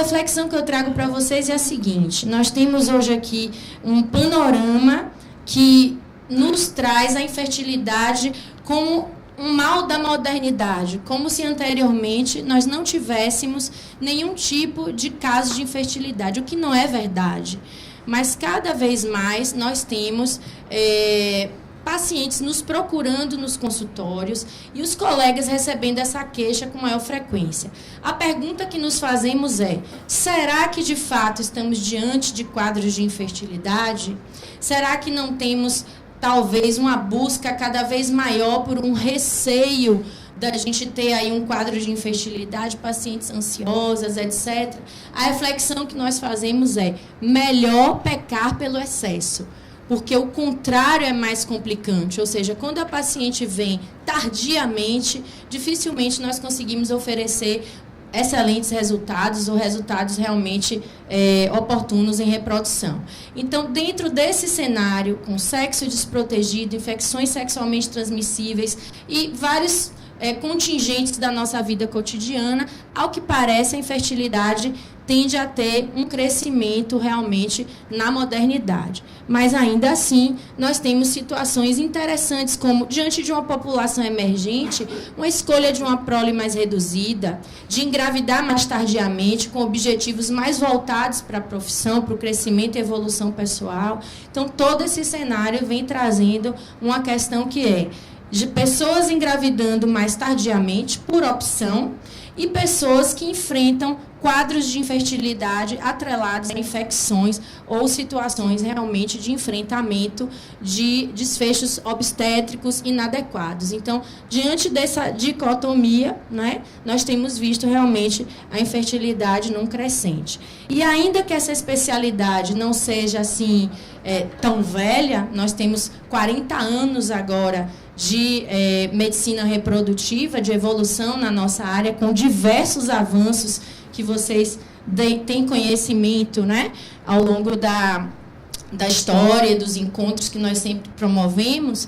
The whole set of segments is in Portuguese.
reflexão que eu trago para vocês é a seguinte: nós temos hoje aqui um panorama que nos traz a infertilidade como um mal da modernidade, como se anteriormente nós não tivéssemos nenhum tipo de caso de infertilidade, o que não é verdade. Mas cada vez mais nós temos pacientes nos procurando nos consultórios e os colegas recebendo essa queixa com maior frequência. A pergunta que nos fazemos é: será que de fato estamos diante de quadros de infertilidade? Será que não temos talvez uma busca cada vez maior por um receio da gente ter aí um quadro de infertilidade, pacientes ansiosas, etc. A reflexão que nós fazemos é: melhor pecar pelo excesso, porque o contrário é mais complicante, ou seja, quando a paciente vem tardiamente, dificilmente nós conseguimos oferecer excelentes resultados ou resultados realmente oportunos em reprodução. Então, dentro desse cenário, com sexo desprotegido, infecções sexualmente transmissíveis e vários contingentes da nossa vida cotidiana, ao que parece, a infertilidade tende a ter um crescimento realmente na modernidade. Mas, ainda assim, nós temos situações interessantes, como, diante de uma população emergente, uma escolha de uma prole mais reduzida, de engravidar mais tardiamente, com objetivos mais voltados para a profissão, para o crescimento e evolução pessoal. Então, todo esse cenário vem trazendo uma questão que é de pessoas engravidando mais tardiamente, por opção, e pessoas que enfrentam quadros de infertilidade atrelados a infecções ou situações realmente de enfrentamento de desfechos obstétricos inadequados. Então, diante dessa dicotomia, né, nós temos visto realmente a infertilidade num crescente. E ainda que essa especialidade não seja assim tão velha, nós temos 40 anos agora de medicina reprodutiva, de evolução na nossa área, com diversos avanços que vocês têm conhecimento, né, ao longo da história, dos encontros que nós sempre promovemos,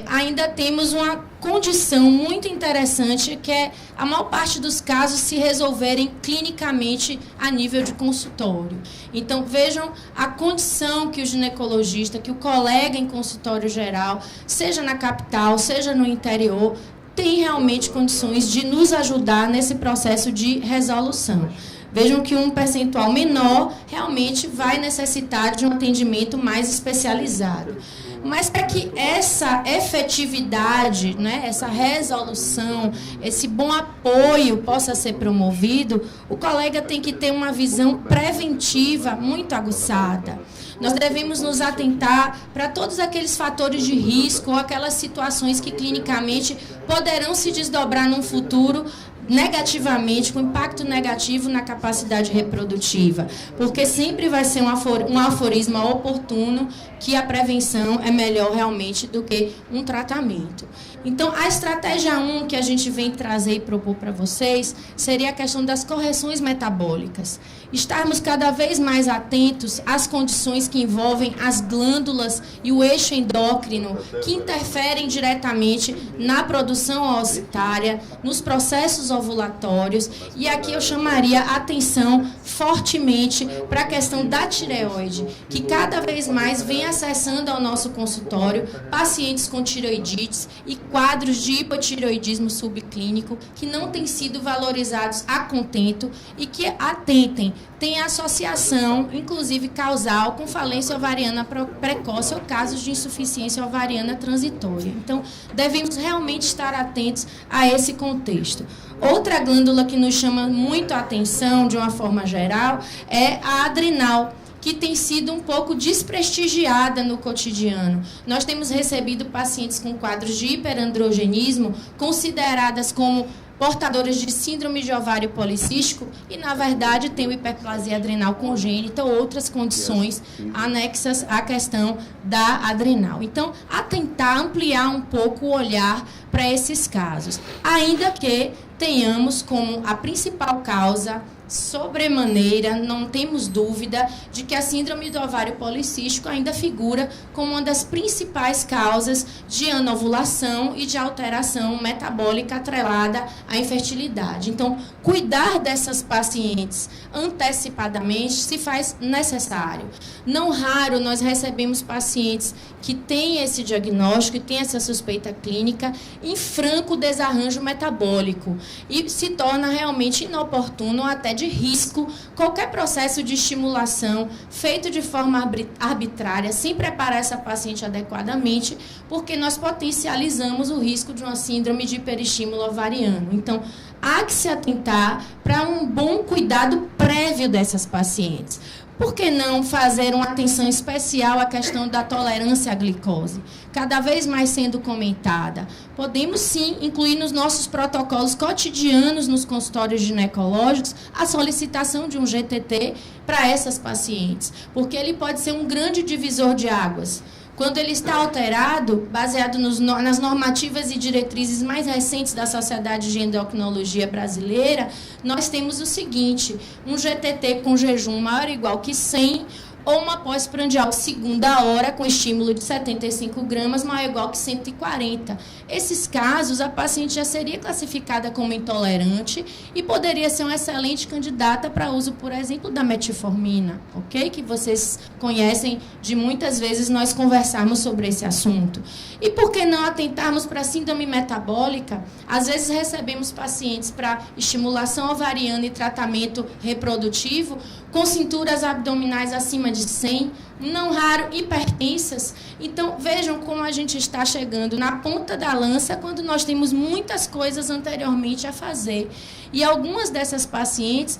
ainda temos uma condição muito interessante, que é a maior parte dos casos se resolverem clinicamente a nível de consultório. Então, vejam a condição que o ginecologista, que o colega em consultório geral, seja na capital, seja no interior, tem realmente condições de nos ajudar nesse processo de resolução. Vejam que um percentual menor realmente vai necessitar de um atendimento mais especializado. Mas para que essa efetividade, né, essa resolução, esse bom apoio possa ser promovido, o colega tem que ter uma visão preventiva muito aguçada. Nós devemos nos atentar para todos aqueles fatores de risco ou aquelas situações que clinicamente poderão se desdobrar num futuro negativamente, com impacto negativo na capacidade reprodutiva, porque sempre vai ser um aforismo oportuno que a prevenção é melhor realmente do que um tratamento. Então, a estratégia 1 que a gente vem trazer e propor para vocês seria a questão das correções metabólicas. Estarmos cada vez mais atentos às condições que envolvem as glândulas e o eixo endócrino, que interferem diretamente na produção oocytária, nos processos ovulatórios, e aqui eu chamaria a atenção fortemente para a questão da tireoide, que cada vez mais vem acessando ao nosso consultório pacientes com tireoidites e quadros de hipotireoidismo subclínico que não têm sido valorizados a contento e que atentem, tem associação, inclusive causal, com falência ovariana precoce ou casos de insuficiência ovariana transitória. Então, devemos realmente estar atentos a esse contexto. Outra glândula que nos chama muito a atenção, de uma forma geral, é a adrenal, que tem sido um pouco desprestigiada no cotidiano. Nós temos recebido pacientes com quadros de hiperandrogenismo, consideradas como portadoras de síndrome de ovário policístico e, na verdade, tem hiperplasia adrenal congênita ou outras condições anexas à questão da adrenal. Então, atentar, ampliar um pouco o olhar para esses casos, ainda que tenhamos como a principal causa sobremaneira, não temos dúvida de que a síndrome do ovário policístico ainda figura como uma das principais causas de anovulação e de alteração metabólica atrelada à infertilidade. Então, cuidar dessas pacientes antecipadamente se faz necessário. Não raro nós recebemos pacientes que têm esse diagnóstico e têm essa suspeita clínica em franco desarranjo metabólico e se torna realmente inoportuno, até de risco, qualquer processo de estimulação feito de forma arbitrária, sem preparar essa paciente adequadamente, porque nós potencializamos o risco de uma síndrome de hiperestímulo ovariano. Então, há que se atentar para um bom cuidado prévio dessas pacientes. Por que não fazer uma atenção especial à questão da tolerância à glicose? Cada vez mais sendo comentada. Podemos, sim, incluir nos nossos protocolos cotidianos nos consultórios ginecológicos a solicitação de um GTT para essas pacientes, porque ele pode ser um grande divisor de águas. Quando ele está alterado, baseado nas normativas e diretrizes mais recentes da Sociedade de Endocrinologia Brasileira, nós temos o seguinte: um GTT com jejum maior ou igual que 100, ou uma pós-prandial segunda hora com estímulo de 75 gramas maior ou igual que 140. Esses casos, a paciente já seria classificada como intolerante e poderia ser uma excelente candidata para uso, por exemplo, da metformina, ok? Que vocês conhecem de muitas vezes nós conversarmos sobre esse assunto. E por que não atentarmos para a síndrome metabólica? Às vezes recebemos pacientes para estimulação ovariana e tratamento reprodutivo com cinturas abdominais acima de 100, não raro hipertensas. Então, vejam como a gente está chegando na ponta da lança quando nós temos muitas coisas anteriormente a fazer. E algumas dessas pacientes,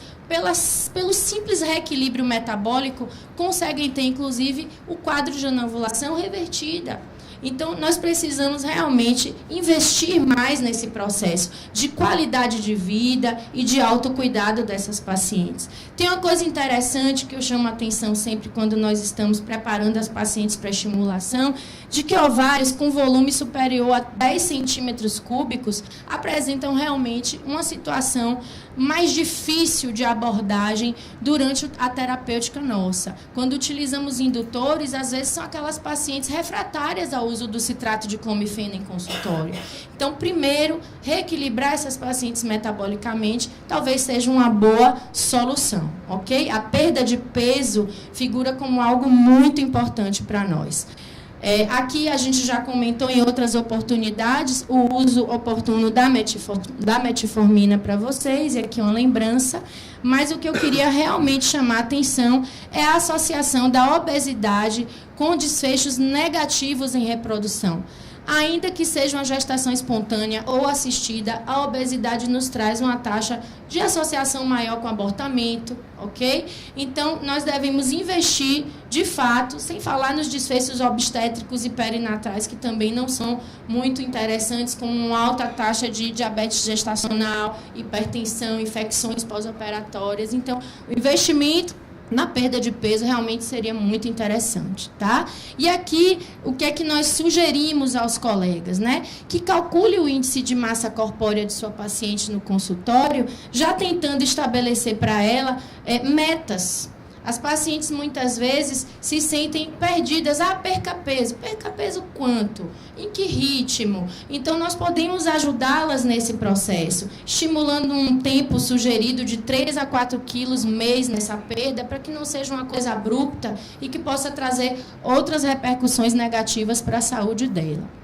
pelo simples reequilíbrio metabólico, conseguem ter, inclusive, o quadro de anovulação revertida. Então, nós precisamos realmente investir mais nesse processo de qualidade de vida e de autocuidado dessas pacientes. Tem uma coisa interessante que eu chamo a atenção sempre quando nós estamos preparando as pacientes para estimulação, de que ovários com volume superior a 10 centímetros cúbicos apresentam realmente uma situação mais difícil de abordagem durante a terapêutica nossa. Quando utilizamos indutores, às vezes são aquelas pacientes refratárias ao uso do citrato de clomifeno em consultório. Então, primeiro, reequilibrar essas pacientes metabolicamente talvez seja uma boa solução, ok? A perda de peso figura como algo muito importante para nós. Aqui a gente já comentou em outras oportunidades o uso oportuno da metformina para vocês, e aqui uma lembrança, mas o que eu queria realmente chamar a atenção é a associação da obesidade com desfechos negativos em reprodução. Ainda que seja uma gestação espontânea ou assistida, a obesidade nos traz uma taxa de associação maior com abortamento, ok? Então, nós devemos investir, de fato, sem falar nos desfechos obstétricos e perinatais, que também não são muito interessantes, como uma alta taxa de diabetes gestacional, hipertensão, infecções pós-operatórias. Então, o investimento na perda de peso realmente seria muito interessante, tá? E aqui, o que é que nós sugerimos aos colegas, né? Que calcule o índice de massa corpórea de sua paciente no consultório, já tentando estabelecer para ela metas. As pacientes, muitas vezes, se sentem perdidas. Perca peso. Perca peso quanto? Em que ritmo? Então, nós podemos ajudá-las nesse processo, estimulando um tempo sugerido de 3 a 4 quilos mês nessa perda, para que não seja uma coisa abrupta e que possa trazer outras repercussões negativas para a saúde dela.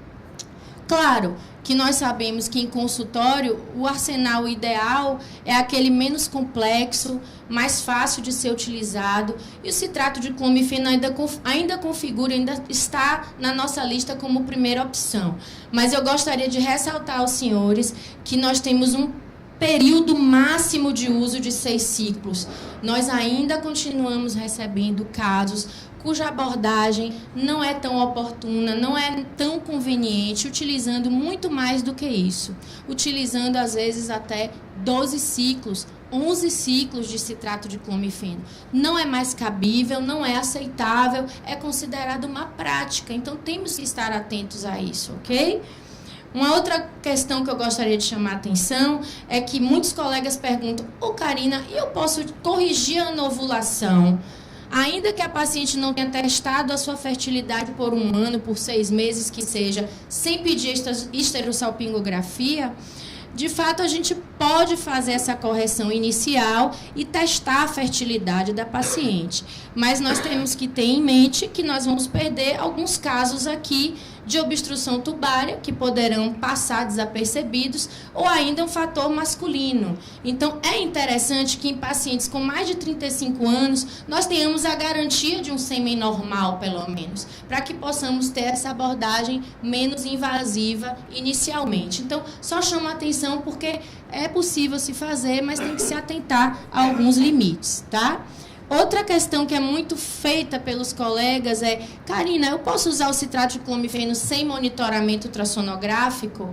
Claro que nós sabemos que em consultório o arsenal ideal é aquele menos complexo, mais fácil de ser utilizado, e o citrato de clomifeno ainda configura, ainda está na nossa lista como primeira opção. Mas eu gostaria de ressaltar aos senhores que nós temos um período máximo de uso de 6 ciclos. Nós ainda continuamos recebendo casos cuja abordagem não é tão oportuna, não é tão conveniente, utilizando muito mais do que isso. Utilizando, às vezes, até 12 ciclos, 11 ciclos de citrato de clomifeno. Não é mais cabível, não é aceitável, é considerado uma prática. Então, temos que estar atentos a isso, ok? Uma outra questão que eu gostaria de chamar a atenção é que muitos colegas perguntam: ô Karina, eu posso corrigir a anovulação? Ainda que a paciente não tenha testado a sua fertilidade por 1 ano, por 6 meses, que seja, sem pedir esterossalpingografia, de fato, a gente pode fazer essa correção inicial e testar a fertilidade da paciente. Mas nós temos que ter em mente que nós vamos perder alguns casos aqui de obstrução tubária, que poderão passar desapercebidos, ou ainda um fator masculino. Então, é interessante que em pacientes com mais de 35 anos, nós tenhamos a garantia de um sêmen normal, pelo menos, para que possamos ter essa abordagem menos invasiva inicialmente. Então, só chamo a atenção porque é possível se fazer, mas tem que se atentar a alguns limites, tá? Outra questão que é muito feita pelos colegas é: Karina, eu posso usar o citrato de clomifeno sem monitoramento ultrassonográfico?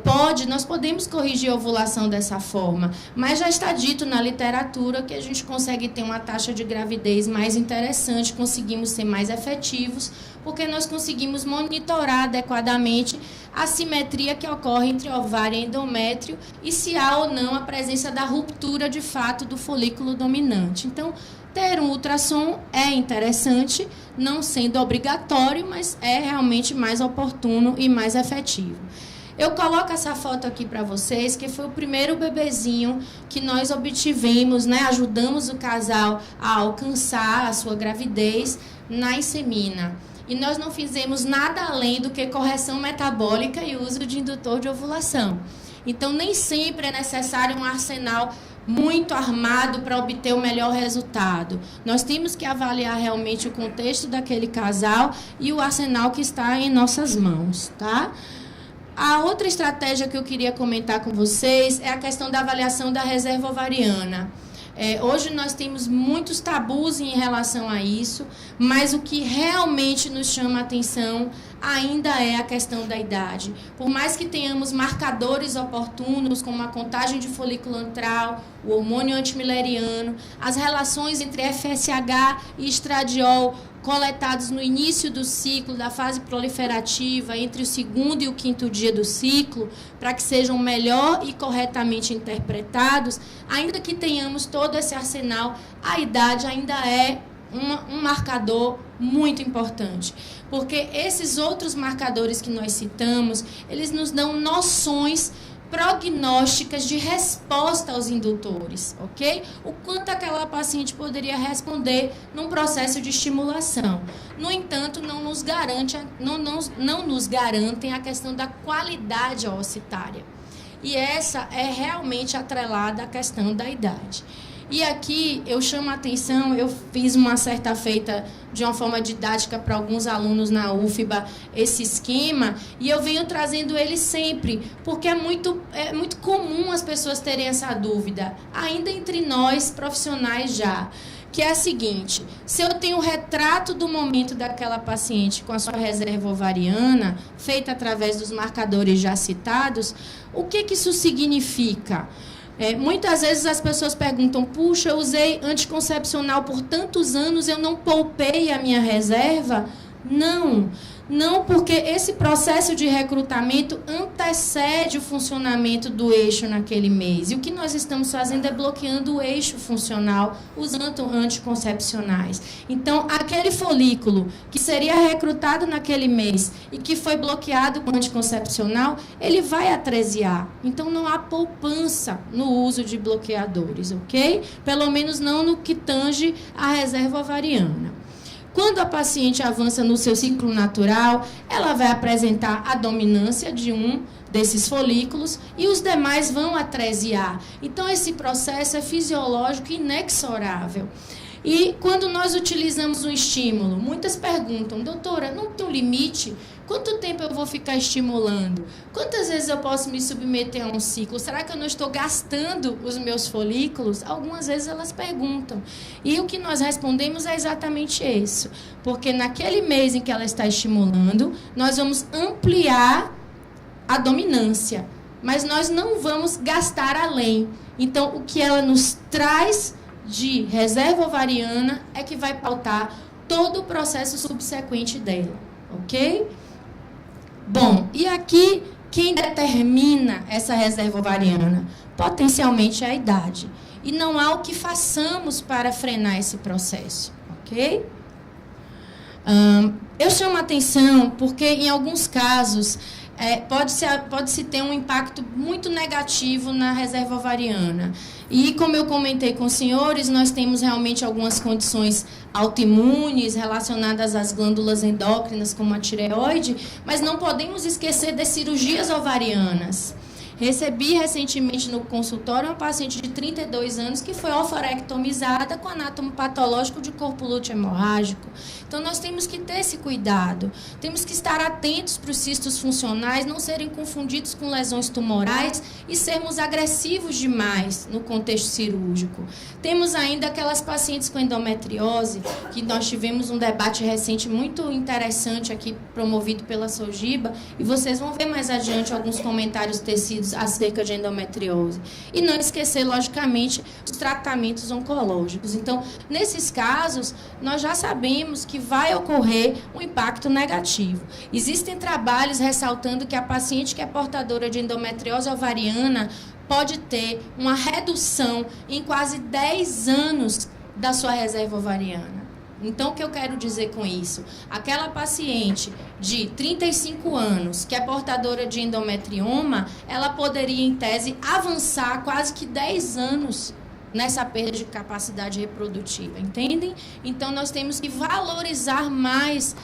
Pode, nós podemos corrigir a ovulação dessa forma, mas já está dito na literatura que a gente consegue ter uma taxa de gravidez mais interessante, conseguimos ser mais efetivos, porque nós conseguimos monitorar adequadamente a simetria que ocorre entre ovário e endométrio e se há ou não a presença da ruptura de fato do folículo dominante. Então, ter um ultrassom é interessante, não sendo obrigatório, mas é realmente mais oportuno e mais efetivo. Eu coloco essa foto aqui para vocês, que foi o primeiro bebezinho que nós obtivemos, né? Ajudamos o casal a alcançar a sua gravidez na insemina. E nós não fizemos nada além do que correção metabólica e uso de indutor de ovulação. Então, nem sempre é necessário um arsenal muito armado para obter o melhor resultado. Nós temos que avaliar realmente o contexto daquele casal e o arsenal que está em nossas mãos, tá? A outra estratégia que eu queria comentar com vocês é a questão da avaliação da reserva ovariana. Hoje nós temos muitos tabus em relação a isso, mas o que realmente nos chama a atenção ainda é a questão da idade. Por mais que tenhamos marcadores oportunos, como a contagem de folículo antral, o hormônio antimileriano, as relações entre FSH e estradiol coletados no início do ciclo, da fase proliferativa, entre o 2º e o 5º dia do ciclo, para que sejam melhor e corretamente interpretados, ainda que tenhamos todo esse arsenal, a idade ainda é um marcador muito importante, porque esses outros marcadores que nós citamos, eles nos dão noções prognósticas de resposta aos indutores, ok? O quanto aquela paciente poderia responder num processo de estimulação. No entanto, não nos garantem a questão da qualidade oocitária. E essa é realmente atrelada à questão da idade. E aqui eu chamo a atenção, eu fiz uma certa feita de uma forma didática para alguns alunos na UFBA esse esquema, e eu venho trazendo ele sempre, porque é muito comum as pessoas terem essa dúvida, ainda entre nós profissionais já, que é a seguinte: se eu tenho o retrato do momento daquela paciente com a sua reserva ovariana, feita através dos marcadores já citados, o que isso significa? Muitas vezes as pessoas perguntam: puxa, eu usei anticoncepcional por tantos anos, eu não poupei a minha reserva? Não, porque esse processo de recrutamento antecede o funcionamento do eixo naquele mês. E o que nós estamos fazendo é bloqueando o eixo funcional usando anticoncepcionais. Então, aquele folículo que seria recrutado naquele mês e que foi bloqueado com anticoncepcional, ele vai atresiar. Então, não há poupança no uso de bloqueadores, ok? Pelo menos não no que tange a reserva ovariana. Quando a paciente avança no seu ciclo natural, ela vai apresentar a dominância de um desses folículos e os demais vão atresiar. Então, esse processo é fisiológico e inexorável. E quando nós utilizamos um estímulo, muitas perguntam: doutora, não tem um limite? Quanto tempo eu vou ficar estimulando? Quantas vezes eu posso me submeter a um ciclo? Será que eu não estou gastando os meus folículos? Algumas vezes elas perguntam. E o que nós respondemos é exatamente isso. Porque naquele mês em que ela está estimulando, nós vamos ampliar a dominância. Mas nós não vamos gastar além. Então, o que ela nos traz de reserva ovariana é que vai pautar todo o processo subsequente dela. Ok? Bom, e aqui quem determina essa reserva ovariana? Potencialmente é a idade. E não há o que façamos para frenar esse processo, ok? Eu chamo a atenção porque, em alguns casos, pode-se ter um impacto muito negativo na reserva ovariana. E, como eu comentei com os senhores, nós temos realmente algumas condições autoimunes relacionadas às glândulas endócrinas, como a tireoide, mas não podemos esquecer das cirurgias ovarianas. Recebi recentemente no consultório uma paciente de 32 anos que foi ovarectomizada com anátomo patológico de corpo lúteo hemorrágico. Então, nós temos que ter esse cuidado. Temos que estar atentos para os cistos funcionais não serem confundidos com lesões tumorais e sermos agressivos demais no contexto cirúrgico. Temos ainda aquelas pacientes com endometriose, que nós tivemos um debate recente muito interessante aqui, promovido pela Sojiba, e vocês vão ver mais adiante alguns comentários tecidos acerca de endometriose. E não esquecer, logicamente, os tratamentos oncológicos. Então, nesses casos, nós já sabemos que vai ocorrer um impacto negativo. Existem trabalhos ressaltando que a paciente que é portadora de endometriose ovariana pode ter uma redução em quase 10 anos da sua reserva ovariana. Então, o que eu quero dizer com isso? Aquela paciente de 35 anos que é portadora de endometrioma, ela poderia, em tese, avançar quase que 10 anos nessa perda de capacidade reprodutiva, entendem? Então, nós temos que valorizar mais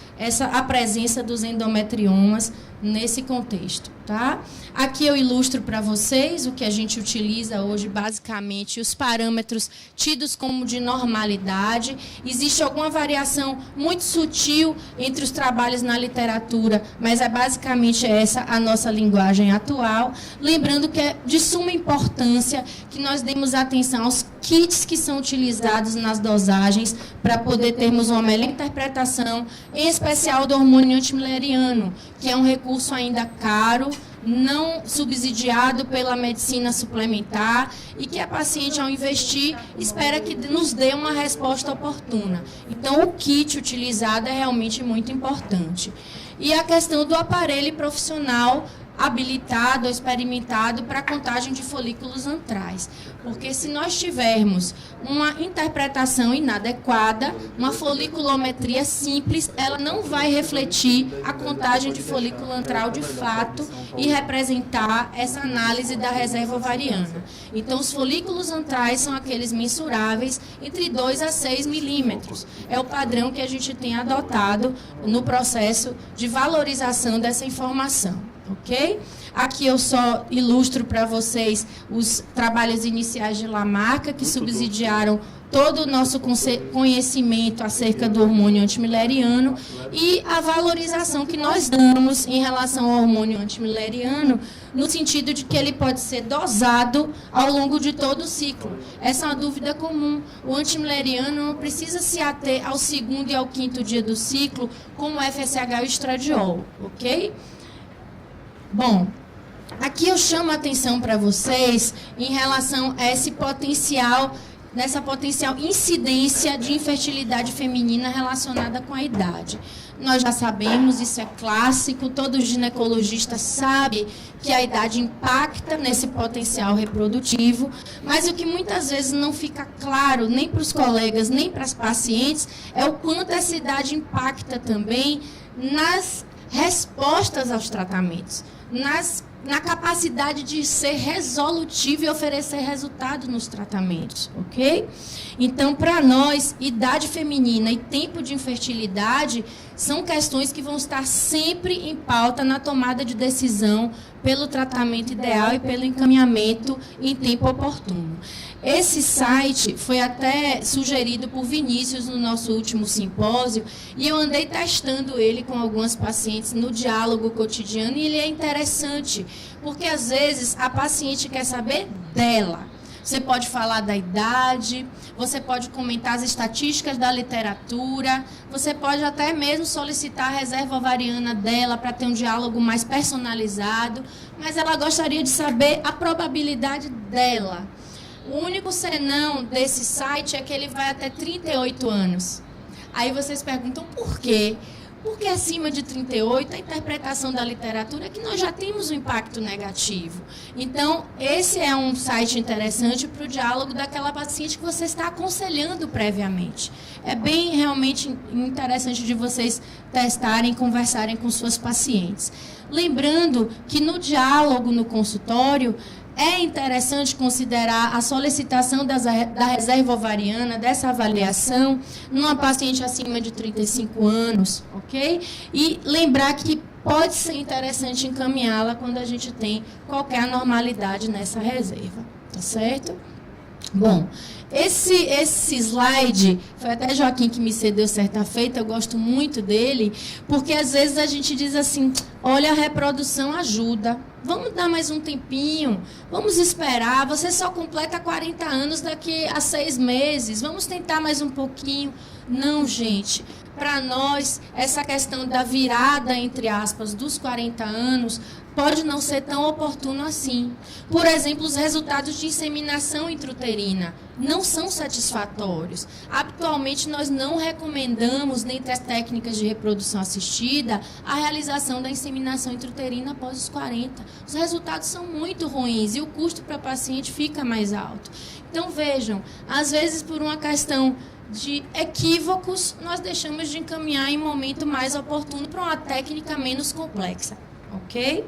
a presença dos endometriomas nesse contexto, tá? Aqui eu ilustro para vocês o que a gente utiliza hoje, basicamente, os parâmetros tidos como de normalidade. Existe alguma variação muito sutil entre os trabalhos na literatura, mas é basicamente essa a nossa linguagem atual. Lembrando que é de suma importância que nós demos atenção aos kits que são utilizados nas dosagens para poder termos uma melhor interpretação, em especial do hormônio antimileriano, que é um recurso ainda caro, não subsidiado pela medicina suplementar e que a paciente, ao investir, espera que nos dê uma resposta oportuna. Então, o kit utilizado é realmente muito importante. E a questão do aparelho profissional habilitado ou experimentado para a contagem de folículos antrais. Porque se nós tivermos uma interpretação inadequada, uma foliculometria simples, ela não vai refletir a contagem de folículo antral de fato e representar essa análise da reserva ovariana. Então, os folículos antrais são aqueles mensuráveis entre 2 a 6 milímetros. É o padrão que a gente tem adotado no processo de valorização dessa informação. Ok? Aqui eu só ilustro para vocês os trabalhos iniciais de Lamarca, que subsidiaram todo o nosso conhecimento acerca do hormônio antimileriano e a valorização que nós damos em relação ao hormônio antimileriano, no sentido de que ele pode ser dosado ao longo de todo o ciclo. Essa é uma dúvida comum. O antimileriano não precisa se ater ao 2º e ao 5º dia do ciclo, como o FSH e o estradiol, ok? Bom, aqui eu chamo a atenção para vocês em relação a nessa potencial incidência de infertilidade feminina relacionada com a idade. Nós já sabemos, isso é clássico, todo ginecologista sabe que a idade impacta nesse potencial reprodutivo, mas o que muitas vezes não fica claro nem para os colegas, nem para as pacientes, é o quanto essa idade impacta também nas respostas aos tratamentos, na capacidade de ser resolutivo e oferecer resultado nos tratamentos, ok? Então, para nós, idade feminina e tempo de infertilidade são questões que vão estar sempre em pauta na tomada de decisão pelo tratamento ideal e pelo encaminhamento em tempo oportuno. Esse site foi até sugerido por Vinícius no nosso último simpósio e eu andei testando ele com algumas pacientes no diálogo cotidiano e ele é interessante, porque às vezes a paciente quer saber dela. Você pode falar da idade, você pode comentar as estatísticas da literatura, você pode até mesmo solicitar a reserva ovariana dela para ter um diálogo mais personalizado, mas ela gostaria de saber a probabilidade dela. O único senão desse site é que ele vai até 38 anos. Aí vocês perguntam por quê? Porque acima de 38, a interpretação da literatura é que nós já temos um impacto negativo. Então, esse é um site interessante para o diálogo daquela paciente que você está aconselhando previamente. É bem realmente interessante de vocês testarem, conversarem com suas pacientes. Lembrando que no diálogo no consultório, é interessante considerar a solicitação da reserva ovariana, dessa avaliação, numa paciente acima de 35 anos, ok? E lembrar que pode ser interessante encaminhá-la quando a gente tem qualquer anormalidade nessa reserva, tá certo? Bom, esse slide, foi até Joaquim que me cedeu certa feita, eu gosto muito dele, porque às vezes a gente diz assim, olha, a reprodução ajuda, vamos dar mais um tempinho, vamos esperar, você só completa 40 anos daqui a 6 meses, vamos tentar mais um pouquinho. Não, gente, para nós, essa questão da virada, entre aspas, dos 40 anos, pode não ser tão oportuno assim. Por exemplo, os resultados de inseminação intrauterina não são satisfatórios. Habitualmente, nós não recomendamos, dentre as técnicas de reprodução assistida, a realização da inseminação intrauterina após os 40. Os resultados são muito ruins e o custo para o paciente fica mais alto. Então, vejam, às vezes, por uma questão de equívocos, nós deixamos de encaminhar em momento mais oportuno para uma técnica menos complexa, ok?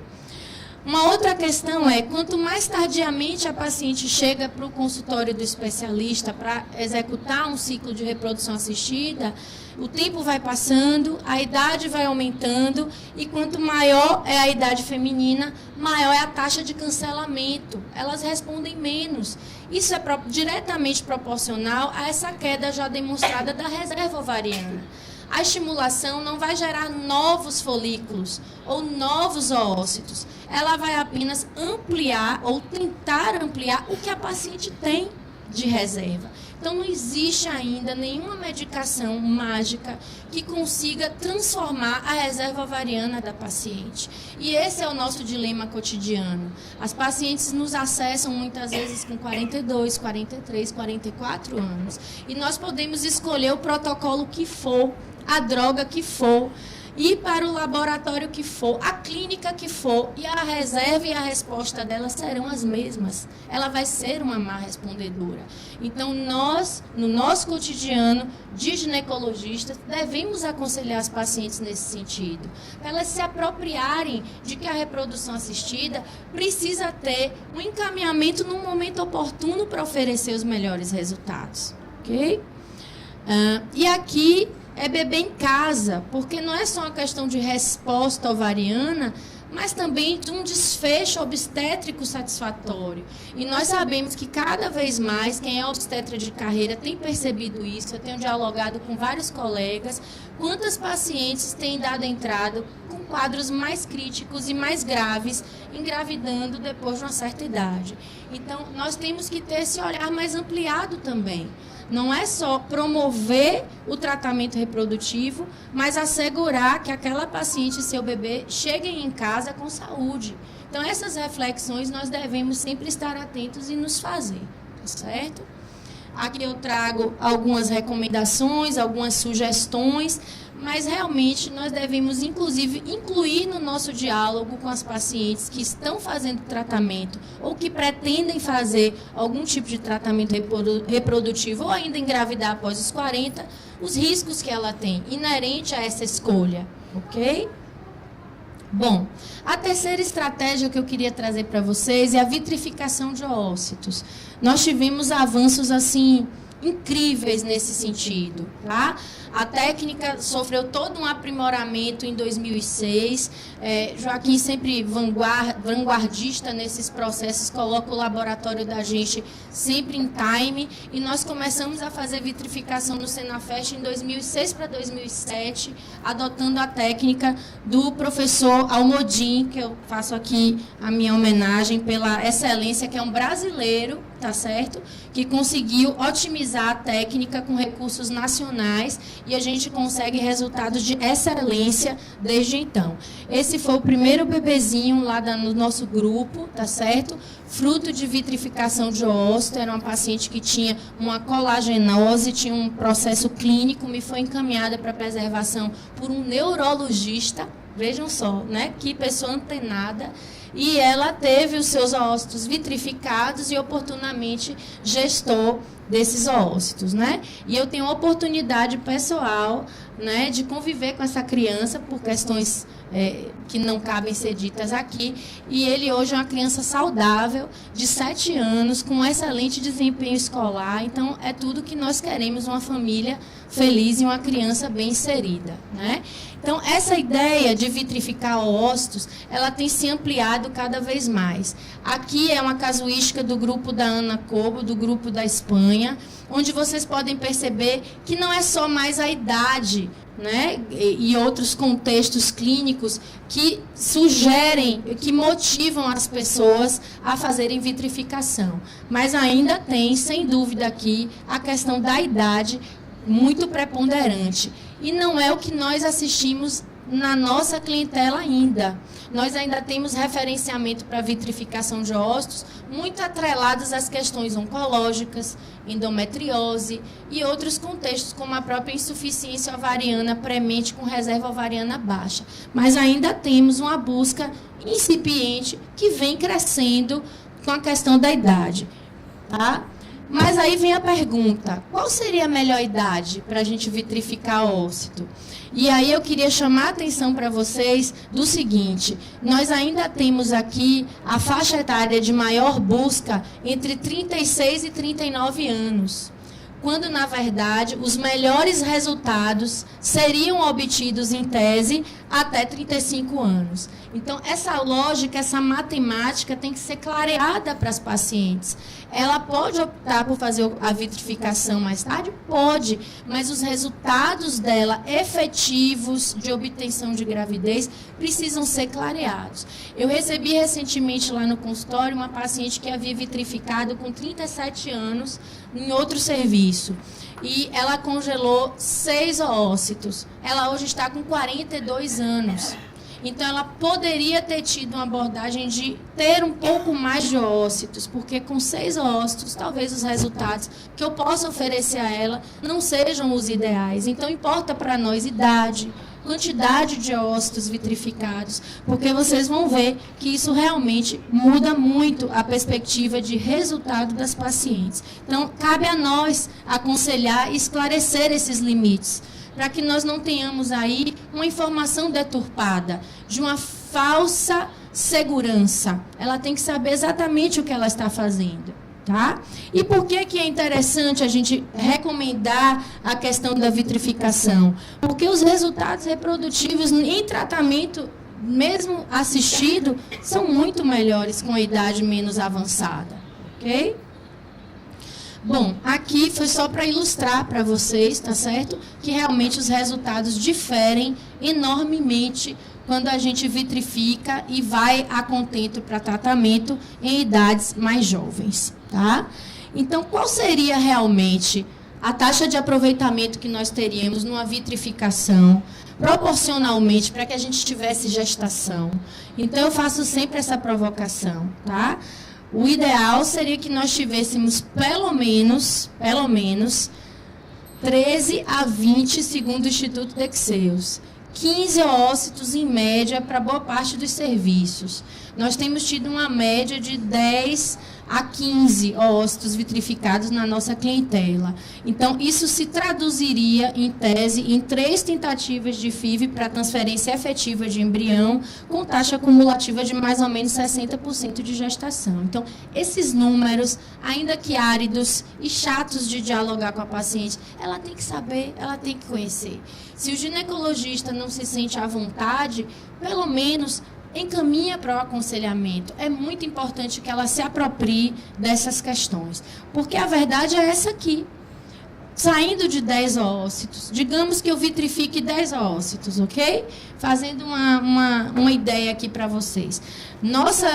Uma outra questão é, quanto mais tardiamente a paciente chega para o consultório do especialista para executar um ciclo de reprodução assistida, o tempo vai passando, a idade vai aumentando e quanto maior é a idade feminina, maior é a taxa de cancelamento. Elas respondem menos. Isso é diretamente proporcional a essa queda já demonstrada da reserva ovariana. A estimulação não vai gerar novos folículos ou novos oócitos. Ela vai apenas ampliar ou tentar ampliar o que a paciente tem de reserva. Então, não existe ainda nenhuma medicação mágica que consiga transformar a reserva ovariana da paciente. E esse é o nosso dilema cotidiano. As pacientes nos acessam muitas vezes com 42, 43, 44 anos. E nós podemos escolher o protocolo que for, a droga que for, ir para o laboratório que for, a clínica que for, e a reserva e a resposta dela serão as mesmas. Ela vai ser uma má respondedora. Então, nós, no nosso cotidiano de ginecologistas, devemos aconselhar as pacientes nesse sentido, para elas se apropriarem de que a reprodução assistida precisa ter um encaminhamento num momento oportuno para oferecer os melhores resultados. Ok? E aqui é bebê em casa, porque não é só uma questão de resposta ovariana, mas também de um desfecho obstétrico satisfatório. E nós sabemos que cada vez mais, quem é obstetra de carreira tem percebido isso, eu tenho dialogado com vários colegas, quantas pacientes têm dado entrada com quadros mais críticos e mais graves, engravidando depois de uma certa idade. Então, nós temos que ter esse olhar mais ampliado também. Não é só promover o tratamento reprodutivo, mas assegurar que aquela paciente e seu bebê cheguem em casa com saúde. Então, essas reflexões nós devemos sempre estar atentos e nos fazer, tá certo? Aqui eu trago algumas recomendações, algumas sugestões, mas realmente nós devemos, inclusive, incluir no nosso diálogo com as pacientes que estão fazendo tratamento ou que pretendem fazer algum tipo de tratamento reprodutivo ou ainda engravidar após os 40, os riscos que ela tem inerente a essa escolha, ok? Bom, a terceira estratégia que eu queria trazer para vocês é a vitrificação de oócitos. Nós tivemos avanços, assim, incríveis nesse sentido, tá? A técnica sofreu todo um aprimoramento em 2006. Joaquim, sempre vanguardista nesses processos, coloca o laboratório da gente sempre em time. E nós começamos a fazer vitrificação no Senafest em 2006 para 2007, adotando a técnica do professor Almodin, que eu faço aqui a minha homenagem pela excelência, que é um brasileiro, tá certo? Que conseguiu otimizar a técnica com recursos nacionais e a gente consegue resultados de excelência desde então. Esse foi o primeiro bebezinho lá no nosso grupo, tá certo? Fruto de vitrificação de ósseo, era uma paciente que tinha uma colagenose, tinha um processo clínico, me foi encaminhada para preservação por um neurologista, vejam só, né? Que pessoa antenada. E ela teve os seus oócitos vitrificados e oportunamente gestou desses oócitos, né? E eu tenho a oportunidade pessoal, né, de conviver com essa criança por questões que não cabem ser ditas aqui. E ele hoje é uma criança saudável, de 7 anos, com excelente desempenho escolar. Então, é tudo que nós queremos, uma família feliz e uma criança bem inserida, né? Então, essa ideia de vitrificar oócitos, ela tem se ampliado cada vez mais. Aqui é uma casuística do grupo da Ana Cobo, do grupo da Espanha, onde vocês podem perceber que não é só mais a idade, né, e outros contextos clínicos que sugerem, que motivam as pessoas a fazerem vitrificação. Mas ainda tem, sem dúvida aqui, a questão da idade muito preponderante. E não é o que nós assistimos na nossa clientela ainda. Nós ainda temos referenciamento para vitrificação de ósseos muito atrelados às questões oncológicas, endometriose e outros contextos, como a própria insuficiência ovariana premente com reserva ovariana baixa. Mas ainda temos uma busca incipiente que vem crescendo com a questão da idade, tá? Mas aí vem a pergunta, qual seria a melhor idade para a gente vitrificar ósseo? E aí eu queria chamar a atenção para vocês do seguinte, nós ainda temos aqui a faixa etária de maior busca entre 36 e 39 anos, quando, na verdade, os melhores resultados seriam obtidos, em tese, até 35 anos. Então, essa lógica, essa matemática tem que ser clareada para as pacientes. Ela pode optar por fazer a vitrificação mais tarde? Pode, mas os resultados dela, efetivos de obtenção de gravidez, precisam ser clareados. Eu recebi recentemente lá no consultório uma paciente que havia vitrificado com 37 anos em outro serviço. E ela congelou 6 oócitos. Ela hoje está com 42 anos. Então, ela poderia ter tido uma abordagem de ter um pouco mais de oócitos, porque com 6 oócitos, talvez os resultados que eu possa oferecer a ela não sejam os ideais. Então, importa para nós idade, quantidade de oócitos vitrificados, porque vocês vão ver que isso realmente muda muito a perspectiva de resultado das pacientes. Então, cabe a nós aconselhar e esclarecer esses limites, para que nós não tenhamos aí uma informação deturpada, de uma falsa segurança. Ela tem que saber exatamente o que ela está fazendo, tá? E por que é interessante a gente recomendar a questão da vitrificação? Porque os resultados reprodutivos em tratamento, mesmo assistido, são muito melhores com a idade menos avançada, ok? Bom, aqui foi só para ilustrar para vocês, tá certo? Que realmente os resultados diferem enormemente quando a gente vitrifica e vai a contento para tratamento em idades mais jovens, tá? Então, qual seria realmente a taxa de aproveitamento que nós teríamos numa vitrificação, proporcionalmente, para que a gente tivesse gestação? Então, eu faço sempre essa provocação, tá? O ideal seria que nós tivéssemos pelo menos 13 a 20, segundo o Instituto Dexeus. 15 oócitos em média para boa parte dos serviços. Nós temos tido uma média de 10 a 15 oócitos vitrificados na nossa clientela. Então, isso se traduziria, em tese, em 3 tentativas de FIV para transferência efetiva de embrião, com taxa acumulativa de mais ou menos 60% de gestação. Então, esses números, ainda que áridos e chatos de dialogar com a paciente, ela tem que saber, ela tem que conhecer. Se o ginecologista não se sente à vontade, pelo menos encaminha para o aconselhamento. É muito importante que ela se aproprie dessas questões. Porque a verdade é essa aqui. saindo de 10 oócitos, digamos que eu vitrifique 10 oócitos, ok? Fazendo uma ideia aqui para vocês. Nossa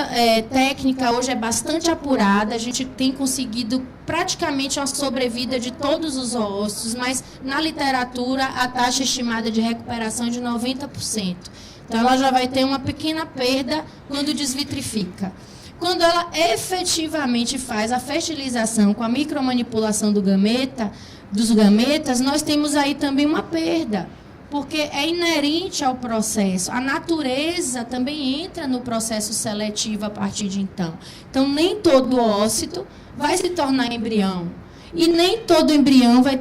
técnica hoje é bastante apurada, a gente tem conseguido praticamente uma sobrevida de todos os oócitos, mas na literatura a taxa estimada de recuperação é de 90%. Então ela já vai ter uma pequena perda quando desvitrifica. Quando ela efetivamente faz a fertilização com a micromanipulação dos gametas, nós temos aí também uma perda, porque é inerente ao processo. A natureza também entra no processo seletivo a partir de então. Então, nem todo ócito vai se tornar embrião. E nem todo embrião vai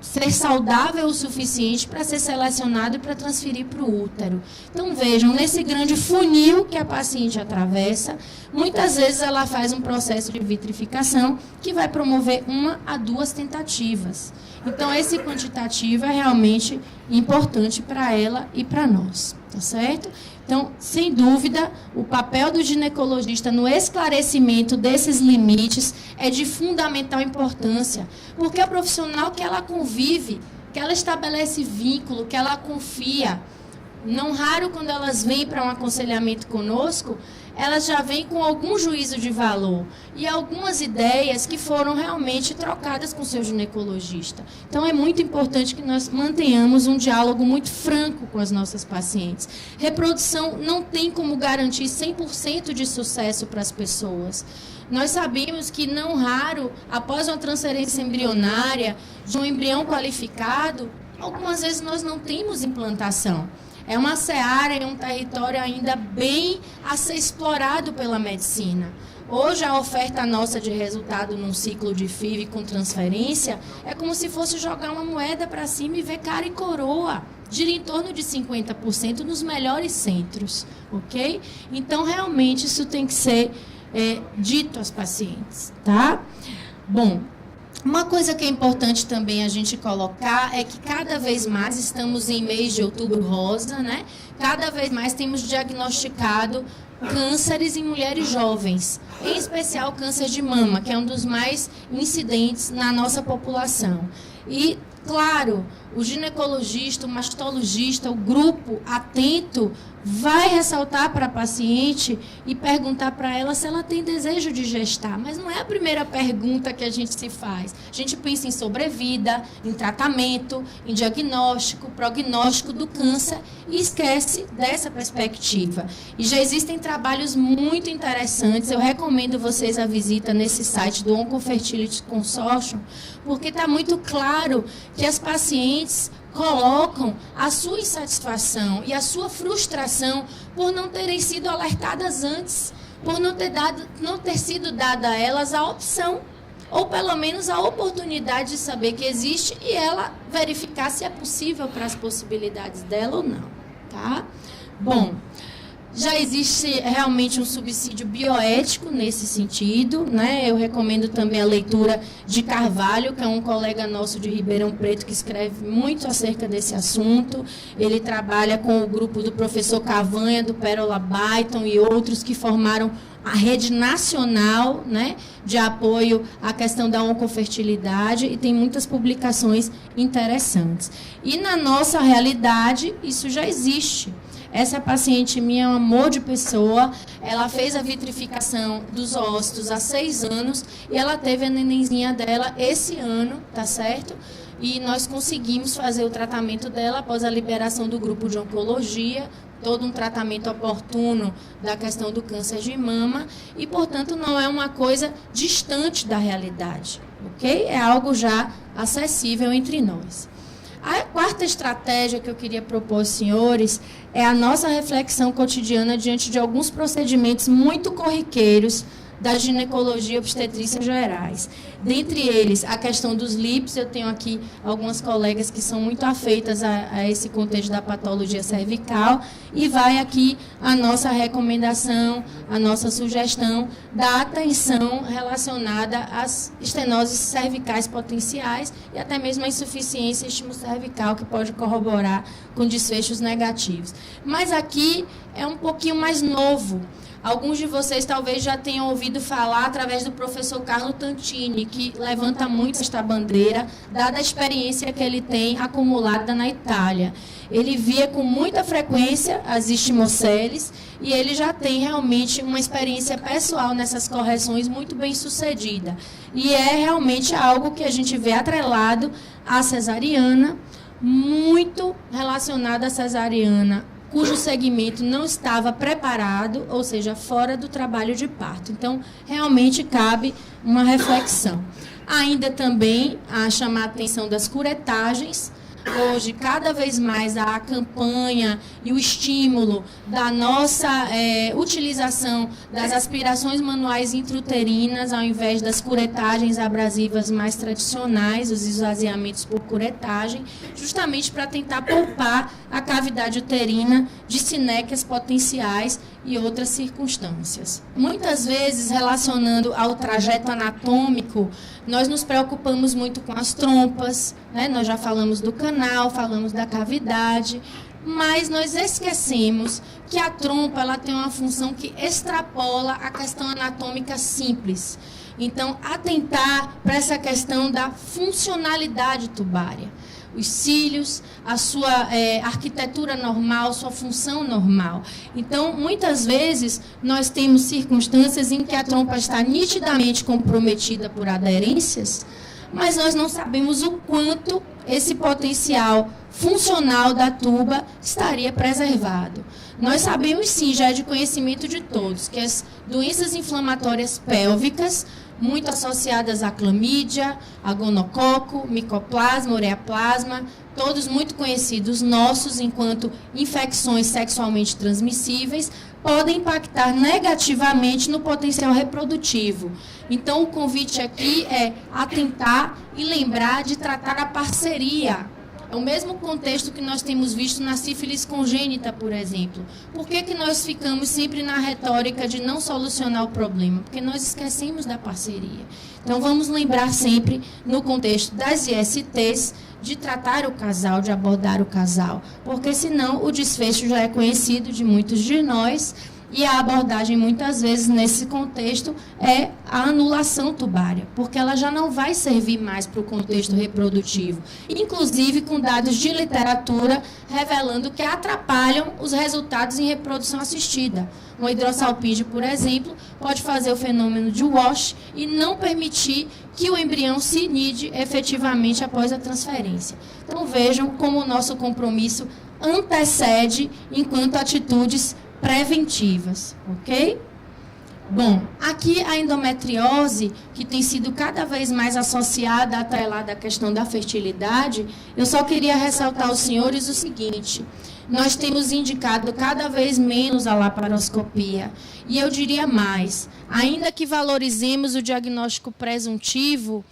ser saudável o suficiente para ser selecionado e para transferir para o útero. Então, vejam, nesse grande funil que a paciente atravessa, muitas vezes ela faz um processo de vitrificação que vai promover 1 a 2 tentativas. Então, esse quantitativo é realmente importante para ela e para nós, tá certo? Então, sem dúvida, o papel do ginecologista no esclarecimento desses limites é de fundamental importância, porque é o profissional que ela convive, que ela estabelece vínculo, que ela confia. Não raro, quando elas vêm para um aconselhamento conosco, elas já vêm com algum juízo de valor e algumas ideias que foram realmente trocadas com o seu ginecologista. Então, é muito importante que nós mantenhamos um diálogo muito franco com as nossas pacientes. Reprodução não tem como garantir 100% de sucesso para as pessoas. Nós sabemos que, não raro, após uma transferência embrionária de um embrião qualificado, algumas vezes nós não temos implantação. É uma seara e um território ainda bem a ser explorado pela medicina. Hoje, a oferta nossa de resultado num ciclo de FIV com transferência é como se fosse jogar uma moeda para cima e ver cara e coroa. Gira em torno de 50% nos melhores centros, ok? Então, realmente, isso tem que ser dito às pacientes, tá? Bom, uma coisa que é importante também a gente colocar é que cada vez mais estamos em mês de outubro rosa, né? Cada vez mais temos diagnosticado cânceres em mulheres jovens, em especial câncer de mama, que é um dos mais incidentes na nossa população. E, claro, o ginecologista, o mastologista, o grupo atento vai ressaltar para a paciente e perguntar para ela se ela tem desejo de gestar. Mas não é a primeira pergunta que a gente se faz. A gente pensa em sobrevida, em tratamento, em diagnóstico, prognóstico do câncer e esquece dessa perspectiva. E já existem trabalhos muito interessantes. Eu recomendo vocês a visita nesse site do Oncofertility Consortium, porque está muito claro que as pacientes colocam a sua insatisfação e a sua frustração por não terem sido alertadas antes, por não ter sido dada a elas a opção, ou pelo menos a oportunidade de saber que existe e ela verificar se é possível para as possibilidades dela ou não, tá? Bom, já existe realmente um subsídio bioético nesse sentido, né? Eu recomendo também a leitura de Carvalho, que é um colega nosso de Ribeirão Preto que escreve muito acerca desse assunto. Ele trabalha com o grupo do professor Cavanha, do Pérola Byton e outros que formaram a rede nacional, né, de apoio à questão da oncofertilidade, e tem muitas publicações interessantes. E na nossa realidade, isso já existe. Essa paciente minha é um amor de pessoa, ela fez a vitrificação dos ócitos há 6 anos e ela teve a nenenzinha dela esse ano, tá certo? E nós conseguimos fazer o tratamento dela após a liberação do grupo de oncologia, todo um tratamento oportuno da questão do câncer de mama e, portanto, não é uma coisa distante da realidade, ok? É algo já acessível entre nós. A quarta estratégia que eu queria propor aos senhores é a nossa reflexão cotidiana diante de alguns procedimentos muito corriqueiros da ginecologia e obstetrícia gerais. Dentre eles, a questão dos LIPs. Eu tenho aqui algumas colegas que são muito afeitas a esse contexto da patologia cervical, e vai aqui a nossa recomendação, a nossa sugestão da atenção relacionada às estenoses cervicais potenciais e até mesmo a insuficiência estimo-cervical, que pode corroborar com desfechos negativos. Mas aqui é um pouquinho mais novo. Alguns de vocês talvez já tenham ouvido falar através do professor Carlo Tantini, que levanta muito esta bandeira, dada a experiência que ele tem acumulada na Itália. Ele via com muita frequência as estimoceles e ele já tem realmente uma experiência pessoal nessas correções muito bem sucedida. E é realmente algo que a gente vê atrelado à cesariana, muito relacionado à cesariana, cujo segmento não estava preparado, ou seja, fora do trabalho de parto. Então, realmente cabe uma reflexão. Ainda também a chamar a atenção das curetagens. Hoje, cada vez mais, a campanha e o estímulo da nossa utilização das aspirações manuais intrauterinas, ao invés das curetagens abrasivas mais tradicionais, os esvaziamentos por curetagem, justamente para tentar poupar a cavidade uterina de sinéquias potenciais e outras circunstâncias. Muitas vezes, relacionando ao trajeto anatômico, nós nos preocupamos muito com as trompas, né? Nós já falamos do canal, falamos da cavidade, mas nós esquecemos que a trompa ela tem uma função que extrapola a questão anatômica simples. Então, atentar para essa questão da funcionalidade tubária. Os cílios, a sua arquitetura normal, sua função normal. Então, muitas vezes, nós temos circunstâncias em que a trompa está nitidamente comprometida por aderências, mas nós não sabemos o quanto esse potencial funcional da tuba estaria preservado. Nós sabemos, sim, já é de conhecimento de todos, que as doenças inflamatórias pélvicas, muito associadas à clamídia, a gonococo, micoplasma, ureaplasma, todos muito conhecidos nossos enquanto infecções sexualmente transmissíveis, podem impactar negativamente no potencial reprodutivo. Então, o convite aqui é atentar e lembrar de tratar a parceria. É o mesmo contexto que nós temos visto na sífilis congênita, por exemplo. Por que nós ficamos sempre na retórica de não solucionar o problema? Porque nós esquecemos da parceria. Então, vamos lembrar sempre, no contexto das ISTs, de tratar o casal, de abordar o casal. Porque, senão, o desfecho já é conhecido de muitos de nós. E a abordagem, muitas vezes, nesse contexto, é a anulação tubária, porque ela já não vai servir mais para o contexto reprodutivo, inclusive com dados de literatura revelando que atrapalham os resultados em reprodução assistida. Uma hidrossalpinge, por exemplo, pode fazer o fenômeno de wash e não permitir que o embrião se nide efetivamente após a transferência. Então, vejam como o nosso compromisso antecede enquanto atitudes preventivas, ok? Bom, aqui a endometriose, que tem sido cada vez mais associada, atrelada à questão da fertilidade, eu só queria ressaltar aos senhores o seguinte: nós temos indicado cada vez menos a laparoscopia. E eu diria mais, ainda que valorizemos o diagnóstico presuntivo,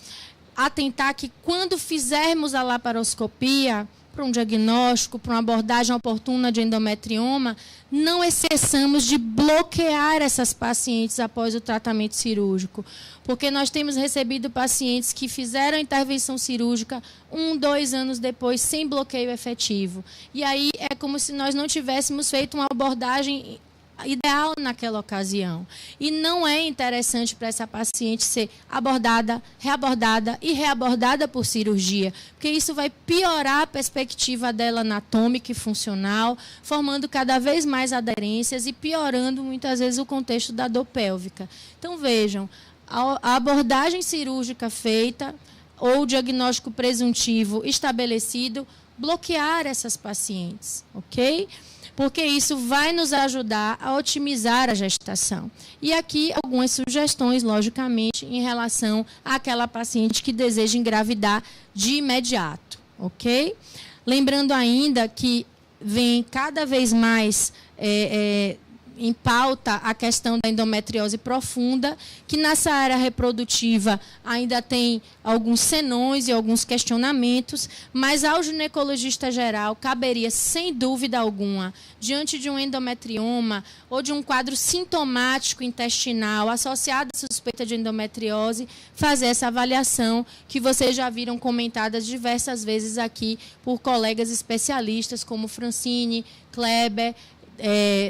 atentar que quando fizermos a laparoscopia, para um diagnóstico, para uma abordagem oportuna de endometrioma, não esqueçamos de bloquear essas pacientes após o tratamento cirúrgico. Porque nós temos recebido pacientes que fizeram a intervenção cirúrgica 1, 2 anos depois, sem bloqueio efetivo. E aí é como se nós não tivéssemos feito uma abordagem ideal naquela ocasião. E não é interessante para essa paciente ser abordada, reabordada e reabordada por cirurgia, porque isso vai piorar a perspectiva dela anatômica e funcional, formando cada vez mais aderências e piorando muitas vezes o contexto da dor pélvica. Então, vejam, a abordagem cirúrgica feita ou o diagnóstico presuntivo estabelecido, bloquear essas pacientes, ok? Porque isso vai nos ajudar a otimizar a gestação. E aqui algumas sugestões, logicamente, em relação àquela paciente que deseja engravidar de imediato, ok? Lembrando ainda que vem cada vez mais em pauta a questão da endometriose profunda, que nessa área reprodutiva ainda tem alguns senões e alguns questionamentos, mas ao ginecologista geral caberia, sem dúvida alguma, diante de um endometrioma ou de um quadro sintomático intestinal associado à suspeita de endometriose, fazer essa avaliação que vocês já viram comentadas diversas vezes aqui por colegas especialistas como Francine, Kleber,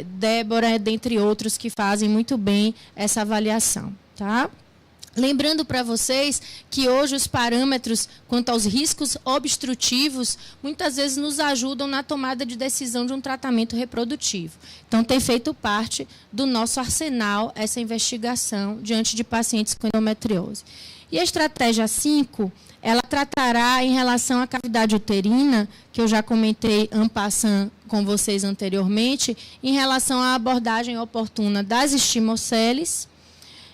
Débora, dentre outros, que fazem muito bem essa avaliação. Tá? Lembrando para vocês que hoje os parâmetros quanto aos riscos obstrutivos muitas vezes nos ajudam na tomada de decisão de um tratamento reprodutivo. Então, tem feito parte do nosso arsenal essa investigação diante de pacientes com endometriose. E a estratégia 5, ela tratará em relação à cavidade uterina, que eu já comentei en passant com vocês anteriormente, em relação à abordagem oportuna das estimoceles,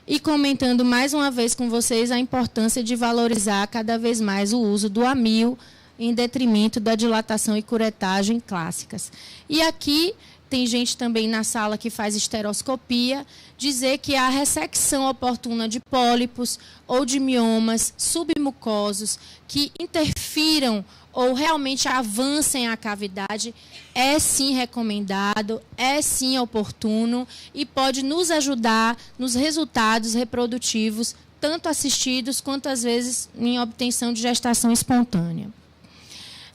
e comentando mais uma vez com vocês a importância de valorizar cada vez mais o uso do amil em detrimento da dilatação e curetagem clássicas. E aqui tem gente também na sala que faz esteroscopia, dizer que a ressecção oportuna de pólipos ou de miomas submucosos que interfiram ou realmente avancem a cavidade, é sim recomendado, é sim oportuno e pode nos ajudar nos resultados reprodutivos, tanto assistidos quanto, às vezes, em obtenção de gestação espontânea.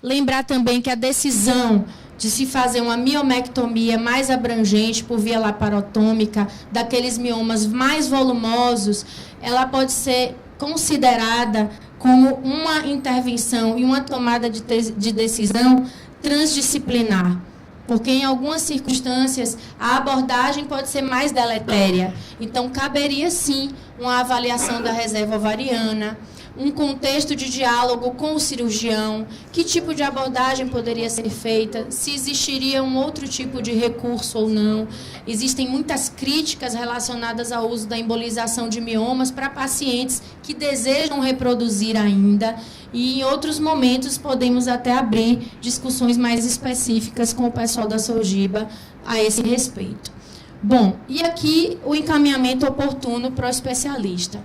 Lembrar também que a decisão de se fazer uma miomectomia mais abrangente por via laparotômica, daqueles miomas mais volumosos, ela pode ser considerada como uma intervenção e uma tomada de decisão transdisciplinar, porque em algumas circunstâncias a abordagem pode ser mais deletéria. Então, caberia sim uma avaliação da reserva ovariana, um contexto de diálogo com o cirurgião, que tipo de abordagem poderia ser feita, se existiria um outro tipo de recurso ou não. Existem muitas críticas relacionadas ao uso da embolização de miomas para pacientes que desejam reproduzir ainda, e em outros momentos podemos até abrir discussões mais específicas com o pessoal da Sojiba a esse respeito. Bom, e aqui o encaminhamento oportuno para o especialista.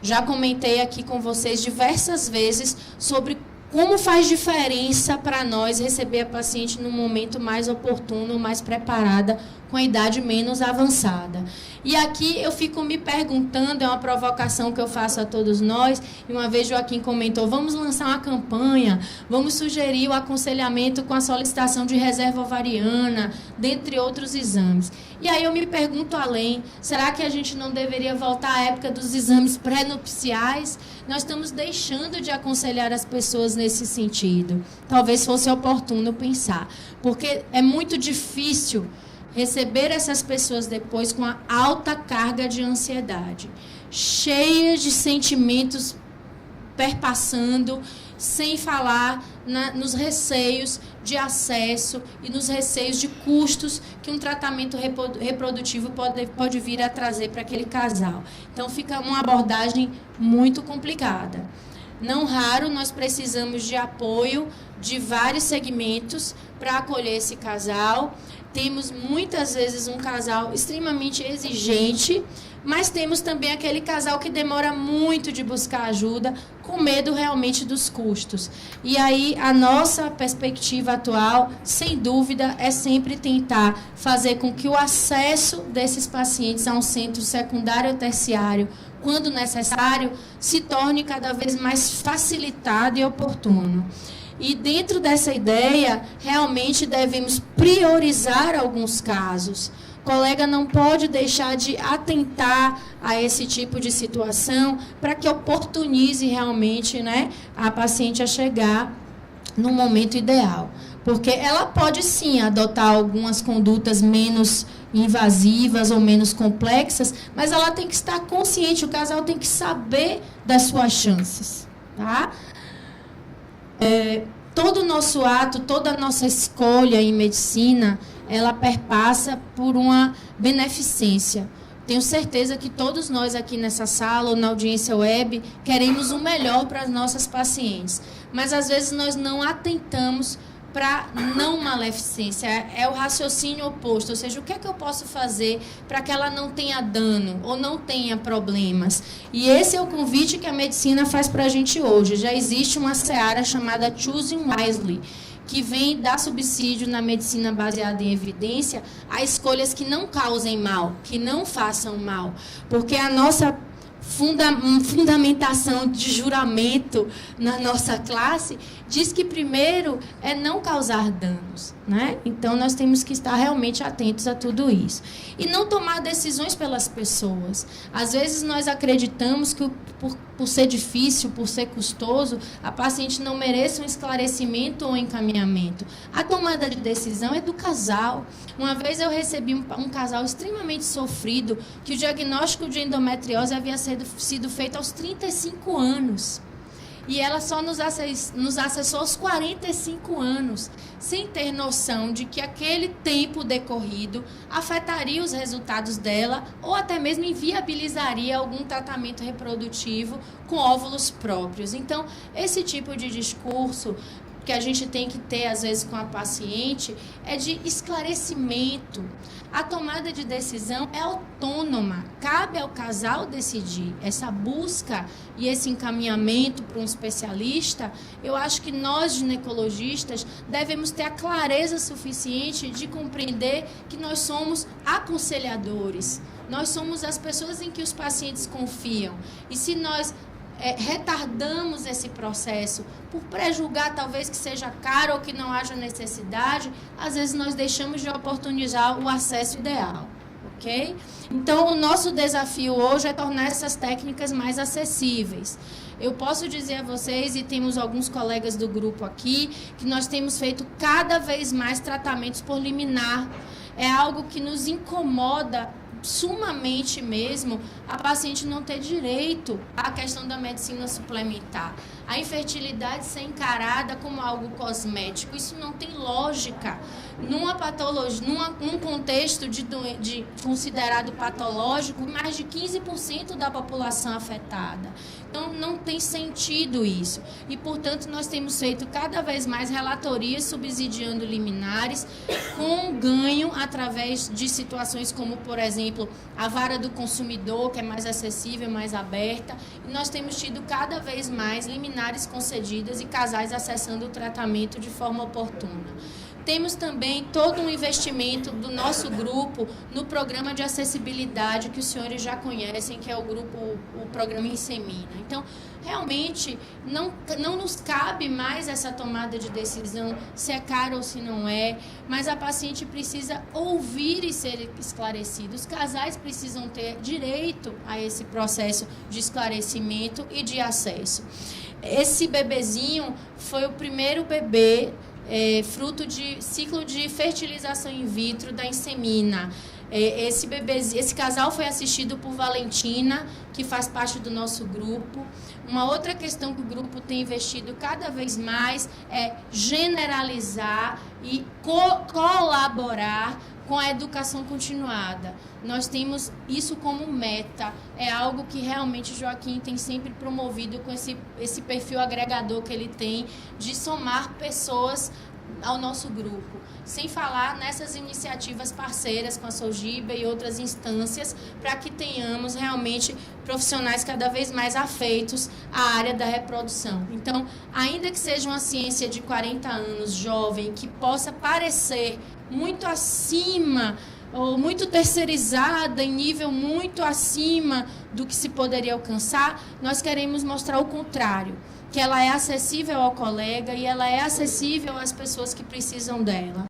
Já comentei aqui com vocês diversas vezes sobre como faz diferença para nós receber a paciente no momento mais oportuno, mais preparada, com a idade menos avançada. E aqui eu fico me perguntando, é uma provocação que eu faço a todos nós, e uma vez Joaquim comentou, vamos lançar uma campanha, vamos sugerir o aconselhamento com a solicitação de reserva ovariana, dentre outros exames. E aí eu me pergunto além, será que a gente não deveria voltar à época dos exames pré-nupciais? Nós estamos deixando de aconselhar as pessoas nesse sentido. Talvez fosse oportuno pensar, porque é muito difícil receber essas pessoas depois com a alta carga de ansiedade, cheias de sentimentos perpassando, sem falar nos receios de acesso e nos receios de custos que um tratamento reprodutivo pode vir a trazer para aquele casal. Então, fica uma abordagem muito complicada. Não raro, nós precisamos de apoio de vários segmentos para acolher esse casal. Temos, muitas vezes, um casal extremamente exigente, mas temos também aquele casal que demora muito de buscar ajuda, com medo realmente dos custos. E aí, a nossa perspectiva atual, sem dúvida, é sempre tentar fazer com que o acesso desses pacientes a um centro secundário ou terciário, quando necessário, se torne cada vez mais facilitado e oportuno. E dentro dessa ideia, realmente devemos priorizar alguns casos. O colega não pode deixar de atentar a esse tipo de situação para que oportunize realmente, né, a paciente a chegar no momento ideal. Porque ela pode sim adotar algumas condutas menos invasivas ou menos complexas, mas ela tem que estar consciente, o casal tem que saber das suas chances, tá? Todo o nosso ato, toda a nossa escolha em medicina, ela perpassa por uma beneficência. Tenho certeza que todos nós aqui nessa sala ou na audiência web queremos o melhor para as nossas pacientes. Mas, às vezes, nós não atentamos para não maleficência. É o raciocínio oposto, ou seja, o que é que eu posso fazer para que ela não tenha dano ou não tenha problemas? E esse é o convite que a medicina faz para a gente hoje. Já existe uma seara chamada Choosing Wisely, que vem dar subsídio na medicina baseada em evidência a escolhas que não causem mal, que não façam mal. Porque a nossa fundamentação de juramento na nossa classe, diz que primeiro é não causar danos, né? Então, nós temos que estar realmente atentos a tudo isso. E não tomar decisões pelas pessoas. Às vezes, nós acreditamos que, por ser difícil, por ser custoso, a paciente não merece um esclarecimento ou um encaminhamento. A tomada de decisão é do casal. Uma vez eu recebi um casal extremamente sofrido, que o diagnóstico de endometriose havia sido feito aos 35 anos. E ela só nos acessou aos 45 anos, sem ter noção de que aquele tempo decorrido afetaria os resultados dela ou até mesmo inviabilizaria algum tratamento reprodutivo com óvulos próprios. Então, esse tipo de discurso que a gente tem que ter, às vezes, com a paciente, é de esclarecimento. A tomada de decisão é autônoma, cabe ao casal decidir. Essa busca e esse encaminhamento para um especialista, eu acho que nós, ginecologistas, devemos ter a clareza suficiente de compreender que nós somos aconselhadores. Nós somos as pessoas em que os pacientes confiam. E se nós retardamos esse processo por prejulgar talvez que seja caro ou que não haja necessidade, às vezes nós deixamos de oportunizar o acesso ideal, ok? Então, o nosso desafio hoje é tornar essas técnicas mais acessíveis. Eu posso dizer a vocês, e temos alguns colegas do grupo aqui, que nós temos feito cada vez mais tratamentos por liminar. É algo que nos incomoda sumamente mesmo, a paciente não ter direito à questão da medicina suplementar. A infertilidade ser encarada como algo cosmético, isso não tem lógica. Numa patologia, num contexto de considerado patológico, mais de 15% da população afetada. Então, não tem sentido isso. E, portanto, nós temos feito cada vez mais relatorias subsidiando liminares com ganho através de situações como, por exemplo, a vara do consumidor, que é mais acessível, mais aberta. E nós temos tido cada vez mais liminares concedidas e casais acessando o tratamento de forma oportuna. Temos também todo um investimento do nosso grupo no programa de acessibilidade que os senhores já conhecem, que é o programa Insemina. Então, realmente, não nos cabe mais essa tomada de decisão, se é caro ou se não é, mas a paciente precisa ouvir e ser esclarecida. Os casais precisam ter direito a esse processo de esclarecimento e de acesso. Esse bebezinho foi o primeiro bebê fruto de ciclo de fertilização in vitro da Insemina. Esse casal foi assistido por Valentina, que faz parte do nosso grupo. Uma outra questão que o grupo tem investido cada vez mais é generalizar e colaborar com a educação continuada. Nós temos isso como meta. É algo que realmente o Joaquim tem sempre promovido com esse perfil agregador que ele tem de somar pessoas ao nosso grupo. Sem falar nessas iniciativas parceiras com a Sojiba e outras instâncias, para que tenhamos realmente profissionais cada vez mais afeitos à área da reprodução. Então, ainda que seja uma ciência de 40 anos, jovem, que possa parecer muito acima ou muito terceirizada, em nível muito acima do que se poderia alcançar, nós queremos mostrar o contrário, que ela é acessível ao colega e ela é acessível às pessoas que precisam dela.